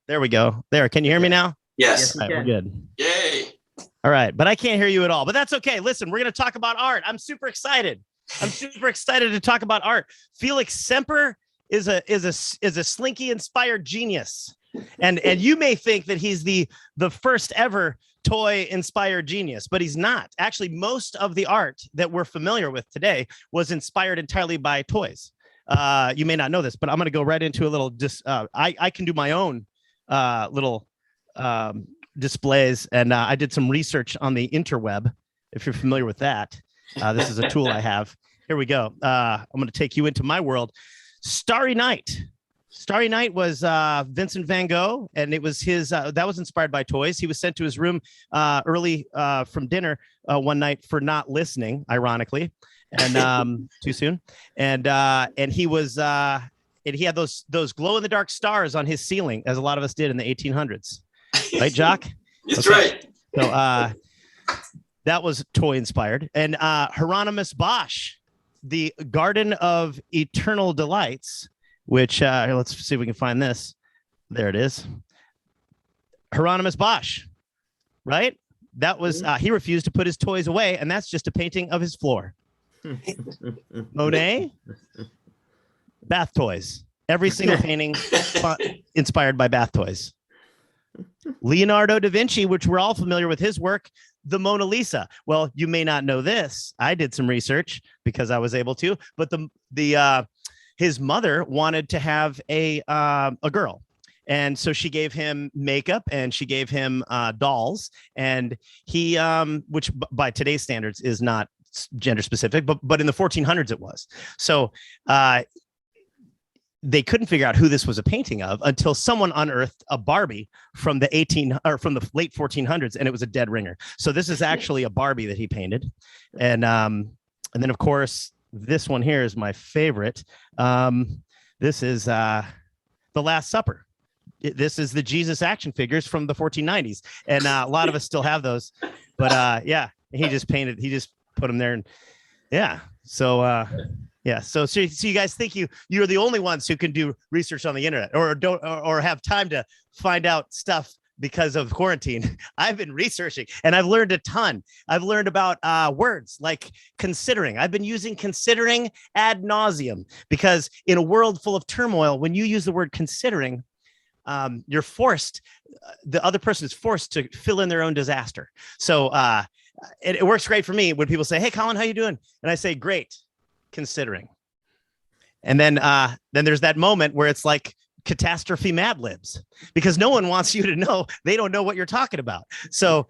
There we go. There. Can you hear me now? Yes. All right, we're good. Yay. All right. But I can't hear you at all. But that's okay. Listen, we're going to talk about art. I'm super excited. To talk about art. Felix Semper is a Slinky inspired genius. And you may think that he's the first ever toy inspired genius, but he's not. Actually, most of the art that we're familiar with today was inspired entirely by toys. You may not know this, but I'm going to go right into a little I can do my own little displays, and I did some research on the interweb, if you're familiar with that. This is a tool I have. Here we go. I'm going to take you into my world. Starry Night. Starry Night was Vincent van Gogh, and it was his, that was inspired by toys. He was sent to his room early from dinner one night for not listening, ironically, and too soon. And he was, and he had those glow in the dark stars on his ceiling, as a lot of us did in the 1800s. Right, Jock? That's right. So that was toy inspired. And Hieronymus Bosch, the Garden of Eternal Delights, which let's see if we can find this. There it is. Hieronymus Bosch, right? That was he refused to put his toys away, and that's just a painting of his floor. Monet, bath toys. Every single painting inspired by bath toys. Leonardo da Vinci, which we're all familiar with his work, the Mona Lisa. Well, you may not know this. I did some research because I was able to, but his mother wanted to have a girl. And so she gave him makeup and she gave him dolls, and he, which by today's standards is not gender specific, but in the 1400s it was. So they couldn't figure out who this was a painting of until someone unearthed a Barbie from the late 1400s, and it was a dead ringer. So this is actually a Barbie that he painted. And then of course, this one here is my favorite. This is The Last Supper. This is the Jesus action figures from the 1490s. And a lot of us still have those, but yeah, he just put them there. And yeah. So, yeah. So you guys think you're the only ones who can do research on the internet or have time to find out stuff because of quarantine. I've been researching and I've learned a ton. I've learned about words like considering. I've been using considering ad nauseum because in a world full of turmoil, when you use the word considering, you're forced, the other person is forced to fill in their own disaster. So it works great for me when people say, "Hey, Collin, how you doing?" And I say, "Great, considering." And then there's that moment where it's like catastrophe Mad Libs, because no one wants you to know. They don't know what you're talking about. So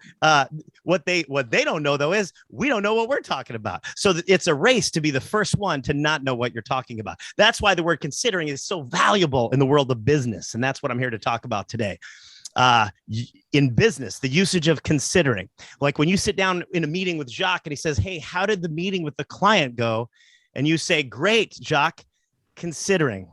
what they don't know though is we don't know what we're talking about. So it's a race to be the first one to not know what you're talking about. That's why the word considering is so valuable in the world of business, and that's what I'm here to talk about today. In business, the usage of considering, like when you sit down in a meeting with Jacques and he says, "Hey, how did the meeting with the client go?" And you say, "Great, Jacques, considering."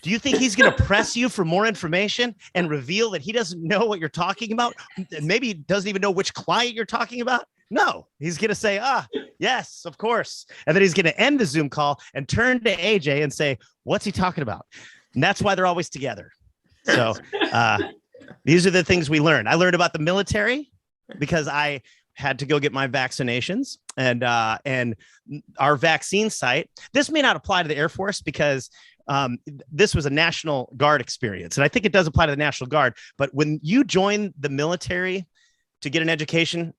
Do you think he's going to press you for more information and reveal that he doesn't know what you're talking about? Maybe he doesn't even know which client you're talking about. No, he's going to say, yes, of course. And then he's going to end the Zoom call and turn to AJ and say, "What's he talking about?" And that's why they're always together. So these are the things we learn. I learned about the military because I had to go get my vaccinations, and our vaccine site. This may not apply to the Air Force because this was a National Guard experience. And I think it does apply to the National Guard. But when you join the military to get an education,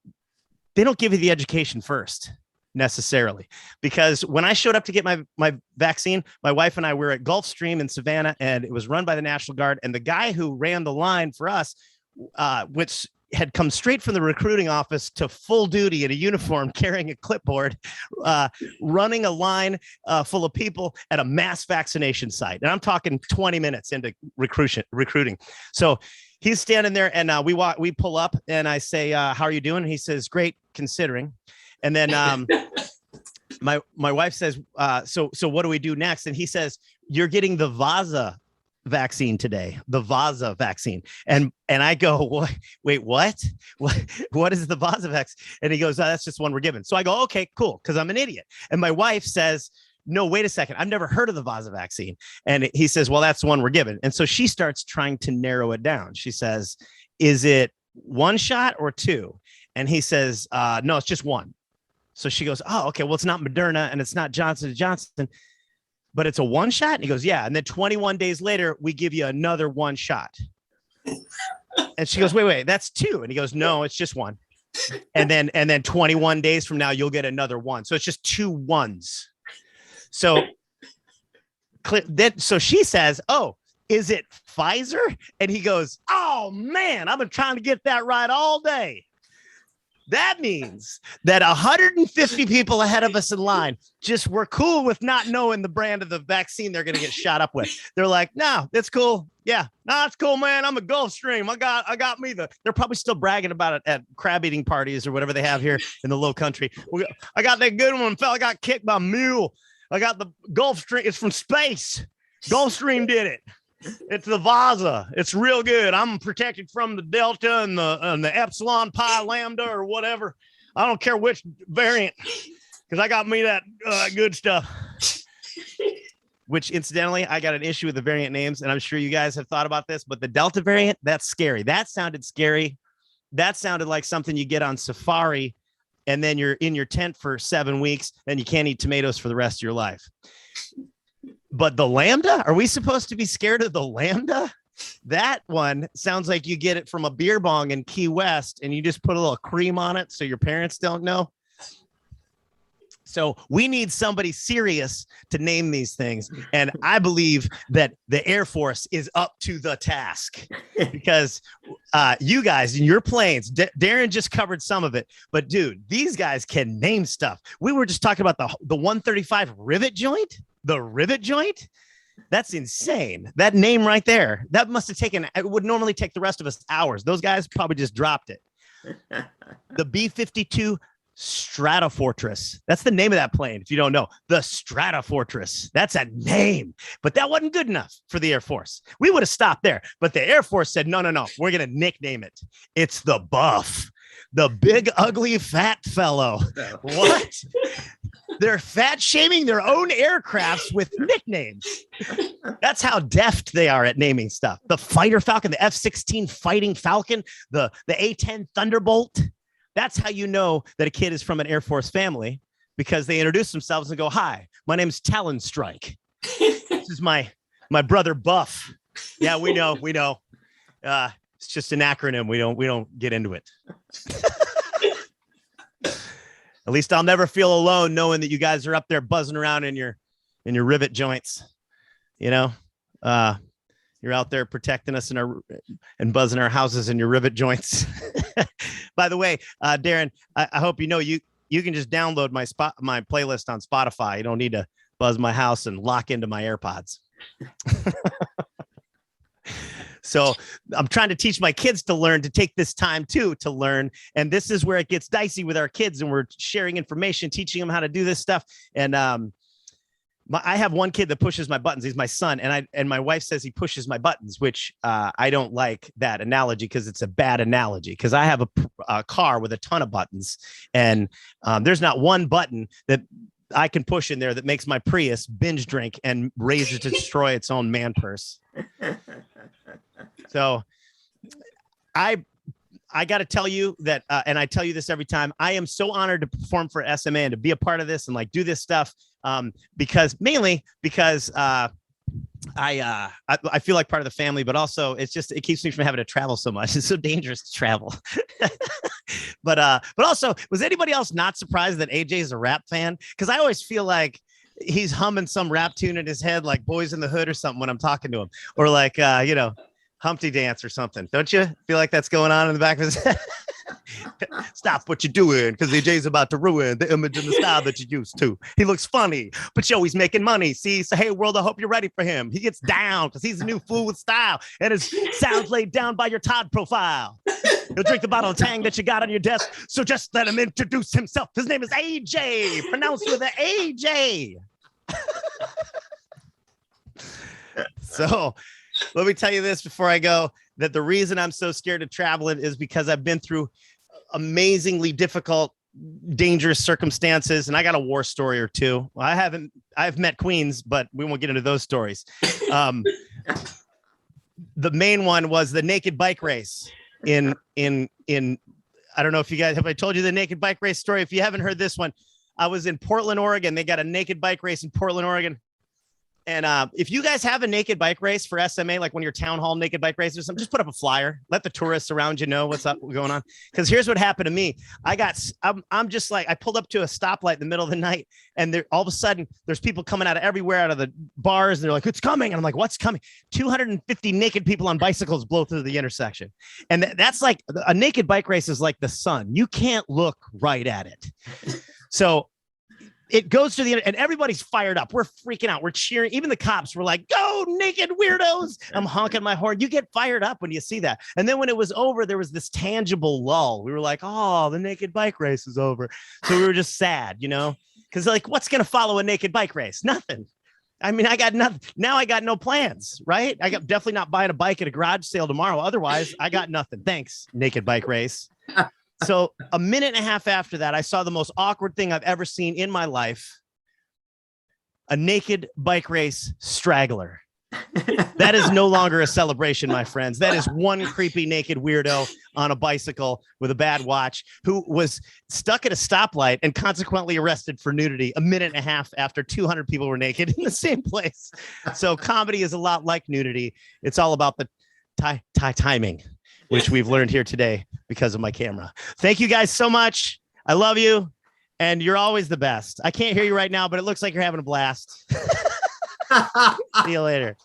they don't give you the education first necessarily. Because when I showed up to get my vaccine, my wife and I were at Gulfstream in Savannah, and it was run by the National Guard. And the guy who ran the line for us, which had come straight from the recruiting office to full duty in a uniform, carrying a clipboard, running a line full of people at a mass vaccination site. And I'm talking 20 minutes into recruiting. So he's standing there, and we pull up, and I say, "How are you doing?" And he says, "Great, considering." And then my wife says, so what do we do next? And he says, "You're getting the Vaza vaccine today, the Vaza vaccine." And I go, "Wait, what is the Vaza vaccine?" And he goes, "That's just one we're given." So I go, "Okay, cool," because I'm an idiot. And my wife says, no, wait a second. I've never heard of the Vaza vaccine. And he says, well, that's the one we're given. And so she starts trying to narrow it down. She says, is it one shot or two? And he says, no, it's just one. So she goes, oh, okay. Well, it's not Moderna and it's not Johnson & Johnson, but it's a one shot. And he goes, yeah. And then 21 days later, we give you another one shot. And she goes, wait, that's two. And he goes, no, it's just one. And then 21 days from now, you'll get another one. So it's just two ones. So she says, oh, is it Pfizer? And he goes, oh, man, I've been trying to get that right all day. That means that 150 people ahead of us in line just were cool with not knowing the brand of the vaccine they're going to get shot up with. They're like, no, it's cool. Yeah, no, it's cool, man. I'm a Gulfstream. I got me they're probably still bragging about it at crab eating parties or whatever they have here in the low country. I got that good one. Fella got kicked by a mule. I got the Gulfstream. It's from space. Gulfstream did it. It's the Vaza. It's real good. I'm protected from the Delta and the Epsilon Pi Lambda or whatever. I don't care which variant because I got me that good stuff. Which, incidentally, I got an issue with the variant names, and I'm sure you guys have thought about this, but the Delta variant, that's scary. That sounded scary. That sounded like something you get on safari, and then you're in your tent for 7 weeks, and you can't eat tomatoes for the rest of your life. But the Lambda, are we supposed to be scared of the Lambda? That one sounds like you get it from a beer bong in Key West and you just put a little cream on it so your parents don't know. So we need somebody serious to name these things. And I believe that the Air Force is up to the task because you guys in your planes, Darren just covered some of it, but dude, these guys can name stuff. We were just talking about the 135 rivet joint. The rivet joint? That's insane. That name right there. That must have taken, it would normally take the rest of us hours. Those guys probably just dropped it. The B-52 Stratofortress. That's the name of that plane, if you don't know. The Stratofortress. That's a name. But that wasn't good enough for the Air Force. We would have stopped there. But the Air Force said, no. We're going to nickname it. It's the Buff. The big, ugly, fat fellow. What? They're fat shaming their own aircrafts with nicknames. That's how deft they are at naming stuff. The Fighter Falcon, the F-16 Fighting Falcon, the A-10 Thunderbolt. That's how you know that a kid is from an Air Force family because they introduce themselves and go, hi, my name's Talon Strike. This is my brother Buff. Yeah, we know. It's just an acronym. We don't get into it. At least I'll never feel alone knowing that you guys are up there buzzing around in your rivet joints. You know, you're out there protecting us and buzzing our houses in your rivet joints. By the way, Darren, I hope you know you can just download my playlist on Spotify. You don't need to buzz my house and lock into my AirPods. So I'm trying to teach my kids to learn, to take this time too, to learn. And this is where it gets dicey with our kids and we're sharing information, teaching them how to do this stuff. And I have one kid that pushes my buttons. He's my son. And my wife says he pushes my buttons, which I don't like that analogy because it's a bad analogy because I have a car with a ton of buttons and there's not one button that I can push in there that makes my Prius binge drink and rage to destroy its own man purse. So I got to tell you that, and I tell you this every time, I am so honored to perform for SMA and to be a part of this and like do this stuff mainly because I feel like part of the family, but also it keeps me from having to travel so much. It's so dangerous to travel. But also, was anybody else not surprised that AJ is a rap fan? Because I always feel like he's humming some rap tune in his head, like Boys in the Hood or something when I'm talking to him, or like, Humpty Dance or something. Don't you feel like that's going on in the back of his head? Stop what you're doing because AJ's about to ruin the image and the style that you used to. He looks funny, but yo, he's making money. See, so hey, world, I hope you're ready for him. He gets down because he's a new fool with style and his sounds laid down by your Todd profile. He'll drink the bottle of Tang that you got on your desk. So just let him introduce himself. His name is AJ, pronounced with an AJ. So let me tell you this before I go, that the reason I'm so scared of traveling is because I've been through amazingly difficult dangerous circumstances. And I got a war story or two. I've met queens, but we won't get into those stories. The main one was the naked bike race in I don't know if you guys have I told you the naked bike race story. If you haven't heard this one, I was in Portland, Oregon. They got a naked bike race in Portland, Oregon. And if you guys have a naked bike race for SMA, like one of your town hall naked bike races or something, just put up a flyer. Let the tourists around you know what's going on. Because here's what happened to me. I'm just like, I pulled up to a stoplight in the middle of the night, and there all of a sudden there's people coming out of everywhere, out of the bars, and they're like, it's coming. And I'm like, what's coming? 250 naked people on bicycles blow through the intersection. And that's like a naked bike race is like the sun. You can't look right at it. So it goes to the end, and everybody's fired up. We're freaking out. We're cheering. Even the cops were like, go naked weirdos. I'm honking my horn. You get fired up when you see that. And then when it was over, there was this tangible lull. We were like, oh, the naked bike race is over. So we were just sad, because like, what's going to follow a naked bike race? Nothing. I mean, I got nothing. Now I got no plans, right? I got definitely not buying a bike at a garage sale tomorrow. Otherwise, I got nothing. Thanks, naked bike race. So a minute and a half after that, I saw the most awkward thing I've ever seen in my life. A naked bike race straggler. That is no longer a celebration, my friends. That is one creepy naked weirdo on a bicycle with a bad watch who was stuck at a stoplight and consequently arrested for nudity a minute and a half after 200 people were naked in the same place. So comedy is a lot like nudity. It's all about the timing, which we've learned here today because of my camera. Thank you guys so much. I love you. And you're always the best. I can't hear you right now, but it looks like you're having a blast. See you later.